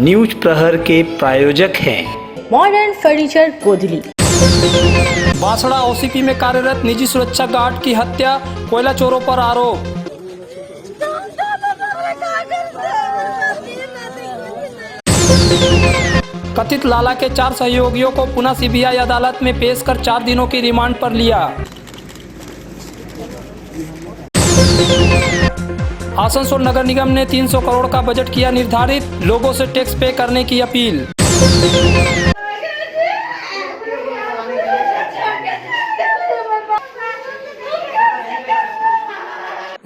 News प्रहर के प्रायोजक हैं मॉडर्न फर्नीचर गोदली। बांसड़ा ओसीपी में कार्यरत निजी सुरक्षा गार्ड की हत्या, कोयला चोरों पर आरोप। कथित लाला के 4 सहयोगियों को पुनः सीबीआई अदालत में पेश कर 4 दिनों की रिमांड पर लिया। आसनसोल नगर निगम ने 300 करोड़ का बजट किया निर्धारित, लोगों से टैक्स पे करने की अपील।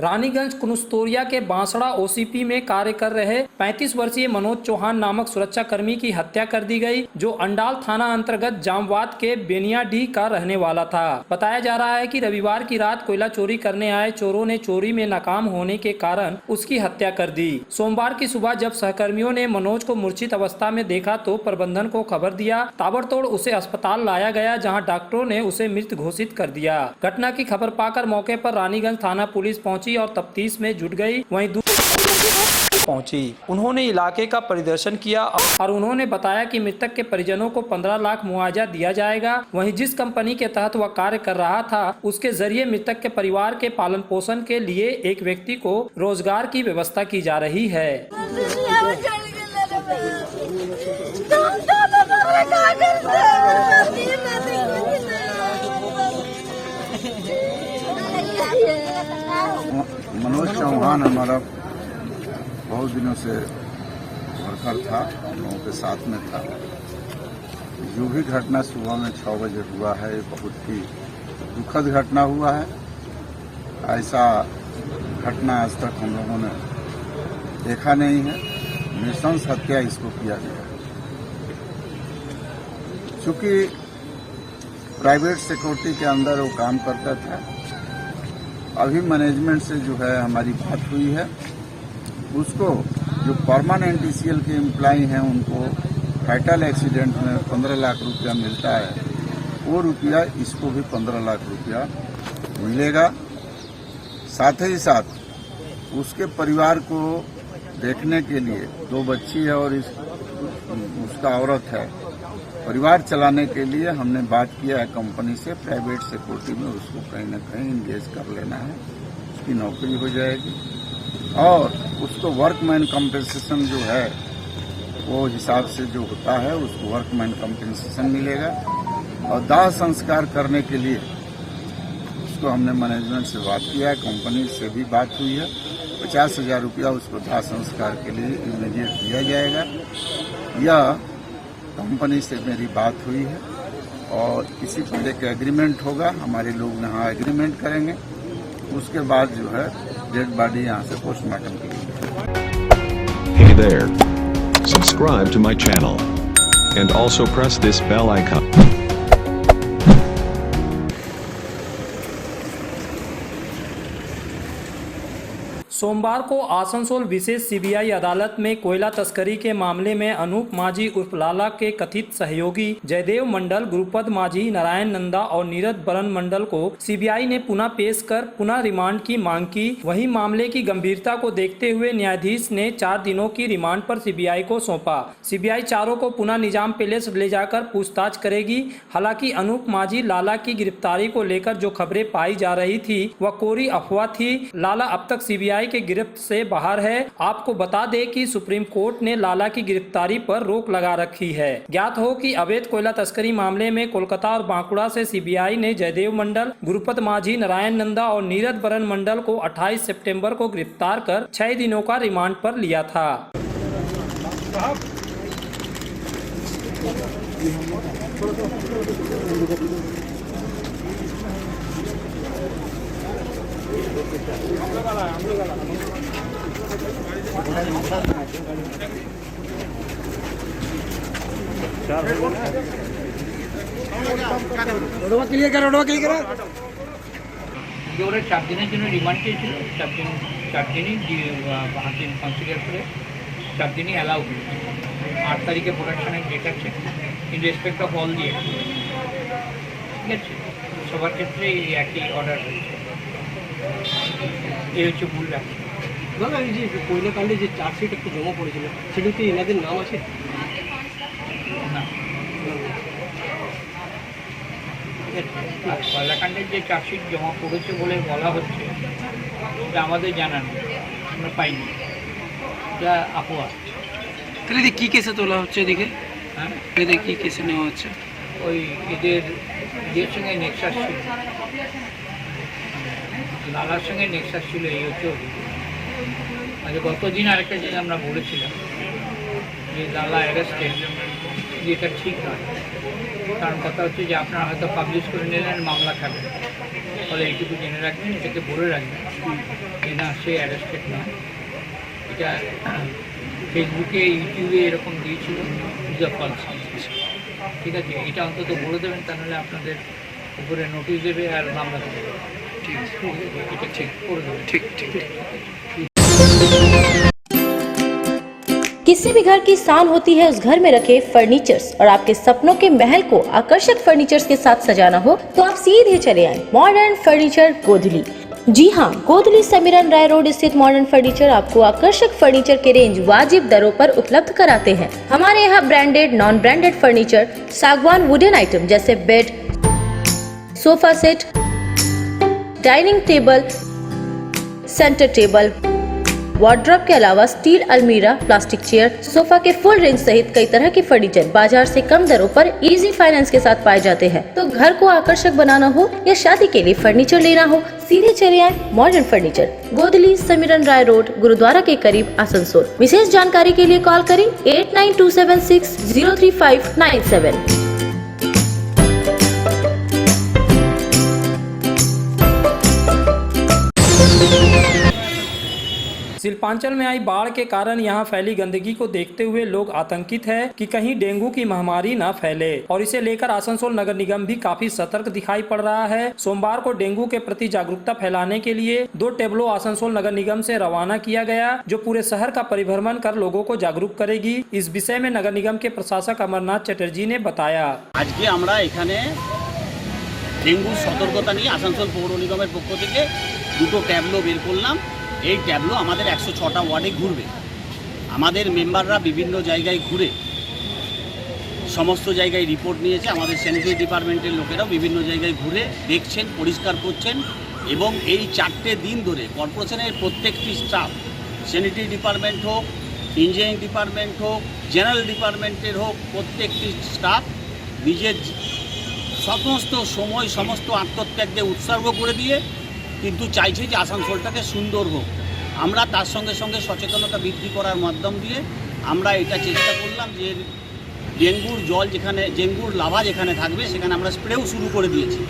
रानीगंज कुनुस्तोरिया के बांसड़ा ओसीपी में कार्य कर रहे 35 वर्षीय मनोज चौहान नामक सुरक्षा कर्मी की हत्या कर दी गई, जो अंडाल थाना अंतर्गत जामवाद के बेनियाडीह का रहने वाला था। बताया जा रहा है कि रविवार की रात कोयला चोरी करने आए चोरों ने चोरी में नाकाम होने के कारण उसकी हत्या कर दी। सोमवार की सुबह जब सहकर्मियों ने मनोज को मूर्छित अवस्था में देखा तो प्रबंधन को खबर दिया। ताबड़तोड़ उसे अस्पताल लाया गया, जहाँ डॉक्टरों ने उसे मृत घोषित कर दिया। घटना की खबर पाकर मौके पर रानीगंज थाना पुलिस पहुंची और तफ्तीश में जुट गई। वहीं पहुंची, उन्होंने इलाके का परिदर्शन किया और उन्होंने बताया कि मृतक के परिजनों को 15 लाख मुआवजा दिया जाएगा। वहीं जिस कंपनी के तहत वह कार्य कर रहा था, उसके जरिए मृतक के परिवार के पालन पोषण के लिए एक व्यक्ति को रोजगार की व्यवस्था की जा रही है। मनोज चौहान हमारा बहुत दिनों से वर्कर था, हम लोगों के साथ में था। जो भी घटना सुबह में 6 बजे हुआ है, बहुत ही दुखद घटना हुआ है। ऐसा घटना आज तक हम लोगों ने देखा नहीं है। नृशंस हत्या इसको किया गया। चूँकि प्राइवेट सिक्योरिटी के अंदर वो काम करता था, अभी मैनेजमेंट से जो है हमारी बात हुई है, उसको जो परमानेंट ECL के एम्प्लॉई हैं उनको फैटल एक्सीडेंट में 15 लाख रुपया मिलता है, वो रुपया इसको भी 15 लाख रुपया मिलेगा। साथ ही साथ उसके परिवार को देखने के लिए 2 बच्ची है और उसका औरत है, परिवार चलाने के लिए हमने बात किया है कंपनी से, प्राइवेट सिक्योरिटी में उसको कहीं न कहीं इंगेज कर लेना है, उसकी नौकरी हो जाएगी और उसको वर्कमैन कंपनसेशन जो है वो हिसाब से जो होता है उसको वर्कमैन कंपनसेशन मिलेगा। और दाह संस्कार करने के लिए उसको हमने मैनेजमेंट से बात किया है, कंपनी से भी बात हुई है। 50,000 रुपया उसको दाह संस्कार के लिए इमीडिएट दिया जाएगा। यह कंपनी से मेरी बात हुई है और इसी पर एक एग्रीमेंट होगा, हमारे लोग यहाँ एग्रीमेंट करेंगे, उसके बाद जो है डेड बॉडी यहाँ से पोस्टमार्टम के लिए। Hey there, subscribe to my channel and also press this bell icon. सोमवार को आसनसोल विशेष सीबीआई अदालत में कोयला तस्करी के मामले में अनूप माझी उर्फ लाला के कथित सहयोगी जयदेव मंडल, गुरुपद माझी, नारायण नंदा और नीरज बरन मंडल को सीबीआई ने पुनः पेश कर पुनः रिमांड की मांग की। वहीं मामले की गंभीरता को देखते हुए न्यायाधीश ने 4 दिनों की रिमांड पर सीबीआई को सौंपा। सीबीआई चारों को पुनः निजाम पैलेस ले जाकर पूछताछ करेगी। हालांकि अनूप माझी लाला की गिरफ्तारी को लेकर जो खबरें पाई जा रही थी वह कोरी अफवाह थी। लाला अब तक सीबीआई के गिरफ्त से बाहर है। आपको बता दें कि सुप्रीम कोर्ट ने लाला की गिरफ्तारी पर रोक लगा रखी है। ज्ञात हो कि अवैध कोयला तस्करी मामले में कोलकाता और बांकुड़ा से सीबीआई ने जयदेव मंडल, गुरुपद माझी, नारायण नंदा और नीरज बरन मंडल को 28 सितंबर को गिरफ्तार कर 6 दिनों का रिमांड पर लिया था। ক্লিয়ার করো। ওরা 4 দিনের জন্য রিমান্ড চেয়েছিল, 4 দিনই হাকিম কনসিডার করে 4 দিনই অ্যালাউ হল। 8 তারিখে প্রোডাকশনের ডেট আছে ইন রেসপেক্ট অফ অল দিয়ে, ঠিক আছে। সবার ক্ষেত্রে এই একই অর্ডার হয়েছে। এই হচ্ছে মূল ব্যাপার। দাদা এই যে কয়লাকাণ্ডে যে চার্জশিট একটু জমা পড়েছিল সেটাতে এনাদের নাম আছে? না, আর কয়লাকাণ্ডের যে চার্জশিট জমা পড়েছে বলে বলা হচ্ছে এটা আমাদের জানা নেই, আমরা পাইনি, এটা আফওয়া। তাহলে কী কেসে তোলা হচ্ছে এদিকে? হ্যাঁ, এদিকে কী কেসে নেওয়া হচ্ছে? ওই এদের সঙ্গে নেক্সাস ছিল, লালার সঙ্গে নেক্সাস ছিল, এই হচ্ছে অভিযোগ। আচ্ছা, গতদিন আরেকটা জিনিস আমরা বলেছিলাম যে লালা অ্যারেস্টেড, যে এটা ঠিক নয়। কারণ কথা হচ্ছে যে আপনারা হয়তো পাবলিশ করে নিলেন, মামলা খাবেন, ফলে এইটুকু জেনে রাখবেন, এটাকে বলে রাখবেন যে না, সে অ্যারেস্টেড নয়। এটা ফেসবুকে, ইউটিউবে এরকম দিয়েছিল, ফলস। ঠিক আছে, এটা অন্তত বলে দেবেন, তা নাহলে আপনাদের উপরে নোটিশ দেবে আর মামলা দেবে। ঠিক আছে, এটা ঠিক করে দেবে। ঠিক ঠিক। किसी भी घर की शान होती है उस घर में रखे फर्नीचर्स, और आपके सपनों के महल को आकर्षक फर्नीचर्स के साथ सजाना हो तो आप सीधे चले आए मॉडर्न फर्नीचर गोधली। जी हाँ, गोधली समीरन राय रोड स्थित मॉडर्न फर्नीचर आपको आकर्षक फर्नीचर के रेंज वाजिब दरों पर उपलब्ध कराते हैं। हमारे यहाँ ब्रांडेड, नॉन ब्रांडेड फर्नीचर, सागवान वुडन आइटम जैसे bed, sofa set, dining table, centre table, wardrobe के अलावा स्टील अलमीरा, प्लास्टिक चेयर, सोफा के फुल रेंज सहित कई तरह के फर्नीचर बाजार से कम दरों पर इजी फाइनेंस के साथ पाए जाते हैं। तो घर को आकर्षक बनाना हो या शादी के लिए फर्नीचर लेना हो, सीधे चले आए मॉडर्न फर्नीचर, गोधली समीरन राय रोड, गुरुद्वारा के करीब, आसनसोल। विशेष जानकारी के लिए कॉल करें 8927603597। शिल्पांचल में आई बाढ़ के कारण यहां फैली गंदगी को देखते हुए लोग आतंकित हैं कि कहीं डेंगू की महामारी न फैले, और इसे लेकर आसनसोल नगर निगम भी काफी सतर्क दिखाई पड़ रहा है। सोमवार को डेंगू के प्रति जागरूकता फैलाने के लिए 2 टेबलो आसनसोल नगर निगम से रवाना किया गया, जो पूरे शहर का परिभ्रमण कर लोगों को जागरूक करेगी। इस विषय में नगर निगम के प्रशासक अमरनाथ चटर्जी ने बताया। आज के আমরা এখানে ডেঙ্গু সতর্কতা নিয়ে আসানসোল পৌর নিগমের পক্ষ থেকে 2টো ট্যাবলো বের করলাম। এই ট্যাবলো আমাদের 106টা ওয়ার্ডে ঘুরবে। আমাদের মেম্বাররা বিভিন্ন জায়গায় ঘুরে সমস্ত জায়গায় রিপোর্ট নিয়েছে। আমাদের স্যানিটারি ডিপার্টমেন্টের লোকেরাও বিভিন্ন জায়গায় ঘুরে দেখছেন, পরিষ্কার করছেন, এবং এই 4টে দিন ধরে কর্পোরেশনের প্রত্যেকটি স্টাফ, স্যানিটারি ডিপার্টমেন্ট হোক, ইঞ্জিনিয়ারিং ডিপার্টমেন্ট হোক, জেনারেল ডিপার্টমেন্টের হোক, প্রত্যেকটি স্টাফ নিজের সমস্ত সময়, সমস্ত আত্মত্যাগকে উৎসর্গ করে দিয়ে কিন্তু চাইছে যে আসানসোলটাকে সুন্দর হোক। আমরা তার সঙ্গে সঙ্গে সচেতনতা বৃদ্ধি করার মাধ্যম দিয়ে আমরা এটা চেষ্টা করলাম যে ডেঙ্গুর জল যেখানে, ডেঙ্গুর লাভা যেখানে থাকবে সেখানে আমরা স্প্রেও শুরু করে দিয়েছি।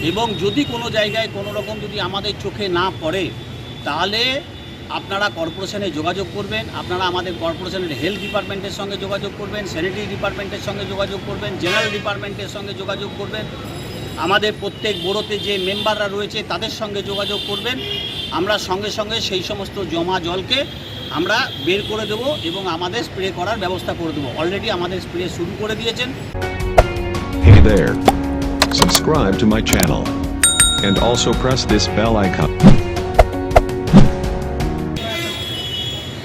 এবং যদি কোনো জায়গায় কোনো রকম যদি আমাদের চোখে না পড়ে তাহলে আপনারা কর্পোরেশনে যোগাযোগ করবেন। আপনারা আমাদের কর্পোরেশনের হেলথ ডিপার্টমেন্টের সঙ্গে যোগাযোগ করবেন, স্যানিটারি ডিপার্টমেন্টের সঙ্গে যোগাযোগ করবেন, জেনারেল ডিপার্টমেন্টের সঙ্গে যোগাযোগ করবেন, আমাদের প্রত্যেক বোরোতে যে মেম্বাররা রয়েছে তাদের সঙ্গে যোগাযোগ করবেন। আমরা সঙ্গে সঙ্গে সেই সমস্ত জমা জলকে আমরা বের করে দেব এবং আমাদের স্প্রে করার ব্যবস্থা করে দেবো। অলরেডি আমাদের স্প্রে শুরু করে দিয়েছেন। Hey there. Subscribe to my channel. And also press this bell icon.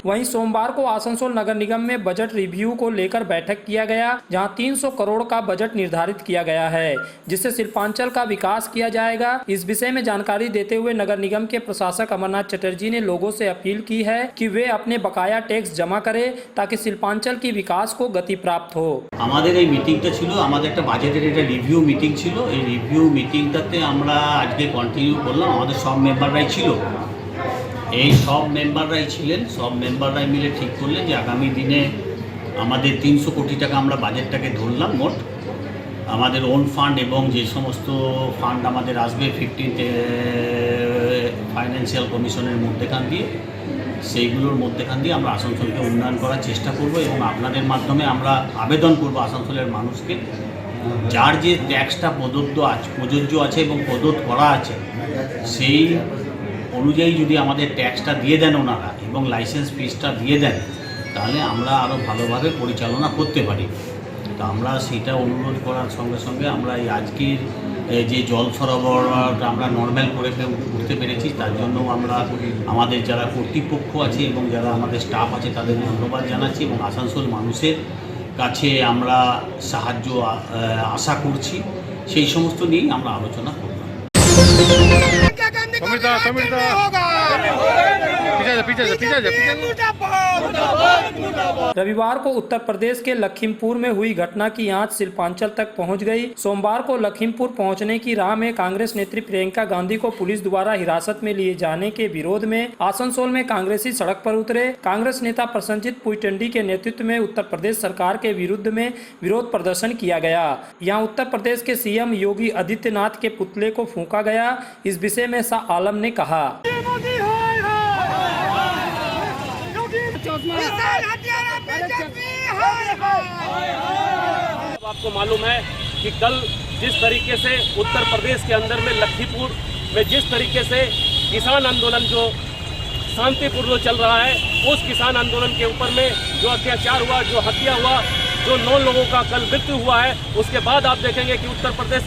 वहीं सोमवार को आसनसोल नगर निगम में बजट रिव्यू को लेकर बैठक किया गया, जहां 300 करोड़ का बजट निर्धारित किया गया है, जिससे शिल्पांचल का विकास किया जाएगा। इस विषय में जानकारी देते हुए नगर निगम के प्रशासक अमरनाथ चटर्जी ने लोगों से अपील की है कि वे अपने बकाया टैक्स जमा करें ताकि शिल्पांचल की विकास को गति प्राप्त हो। আমাদের এই মিটিংটা ছিল, আমাদের একটা বাজেটের একটা রিভিউ মিটিং ছিল। এই রিভিউ মিটিংটাতে আমরা আজকে কন্টিনিউ করলাম। আমাদের সব মেম্বাররাই ছিল, এই সব মেম্বাররাই ছিলেন। সব মেম্বাররাই মিলে ঠিক করলেন যে আগামী দিনে আমাদের 300 কোটি টাকা আমরা বাজেটটাকে ধরলাম মোট। আমাদের ওন ফান্ড এবং যে সমস্ত ফান্ড আমাদের আসবে 15th ফাইন্যান্সিয়াল কমিশনের মধ্যেখান দিয়ে, সেইগুলোর মধ্যেখান দিয়ে আমরা আসানসোলকে উন্নয়ন করার চেষ্টা করব। এবং আপনাদের মাধ্যমে আমরা আবেদন করব আসানসোলের মানুষকে, যার যে ট্যাক্সটা প্রযোজ্য আছে এবং প্রদত্ত করা আছে সেই অনুযায়ী যদি আমাদের ট্যাক্সটা দিয়ে দেন ওনারা এবং লাইসেন্স ফিসটা দিয়ে দেন, তাহলে আমরা আরও ভালোভাবে পরিচালনা করতে পারি। তো আমরা সেটা অনুরোধ করার সঙ্গে সঙ্গে আমরা এই আজকের যে জল সরবরাহটা আমরা নর্মাল করে উঠতে পেরেছি, তার জন্য আমরা আমাদের যারা কর্তৃপক্ষ আছে এবং যারা আমাদের স্টাফ আছে তাদের ধন্যবাদ জানাচ্ছি এবং আসানসোল মানুষের কাছে আমরা সাহায্য আশা করছি। সেই সমস্ত নিয়েই আমরা আলোচনা করলাম। रविवार को उत्तर प्रदेश के लखीमपुर में हुई घटना की आंच शिल्पांचल तक पहुंच गई। सोमवार को लखीमपुर पहुंचने की राह में कांग्रेस नेत्री प्रियंका गांधी को पुलिस द्वारा हिरासत में लिए जाने के विरोध में आसनसोल में कांग्रेसी सड़क पर उतरे। कांग्रेस नेता प्रसन्नजीत पुईटंडी के नेतृत्व में उत्तर प्रदेश सरकार के विरुद्ध में विरोध प्रदर्शन किया गया। यहाँ उत्तर प्रदेश के सीएम योगी आदित्यनाथ के पुतले को फूंका गया। इस विषय में शाह आलम ने कहा, आपको मालूम है कि कल जिस तरीके से उत्तर प्रदेश के अंदर में लखीमपुर में जिस तरीके से किसान आंदोलन जो शांतिपूर्ण चल रहा है, उस किसान आंदोलन के ऊपर में जो अत्याचार हुआ, जो हत्या हुआ, जो 9 लोगों का कल मृत्यु हुआ है, उसके बाद आप देखेंगे कि उत्तर प्रदेश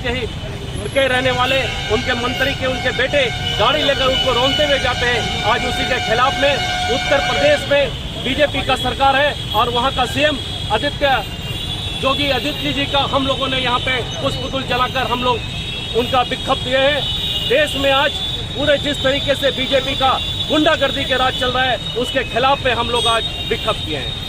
के रहने वाले उनके मंत्री के उनके बेटे गाड़ी लेकर उनको रोनते हुए जाते हैं। आज उसी के खिलाफ में उत्तर प्रदेश में बीजेपी का सरकार है और वहाँ का सीएम योगी आदित्य जी का हम लोगों ने यहाँ पे पुष्पगुच्छ जलाकर हम लोग उनका विक्षोभ दिए हैं। देश में आज पूरे जिस तरीके से बीजेपी का गुंडागर्दी के राज चल रहा है, उसके खिलाफ में हम लोग आज विक्षोभ किए हैं।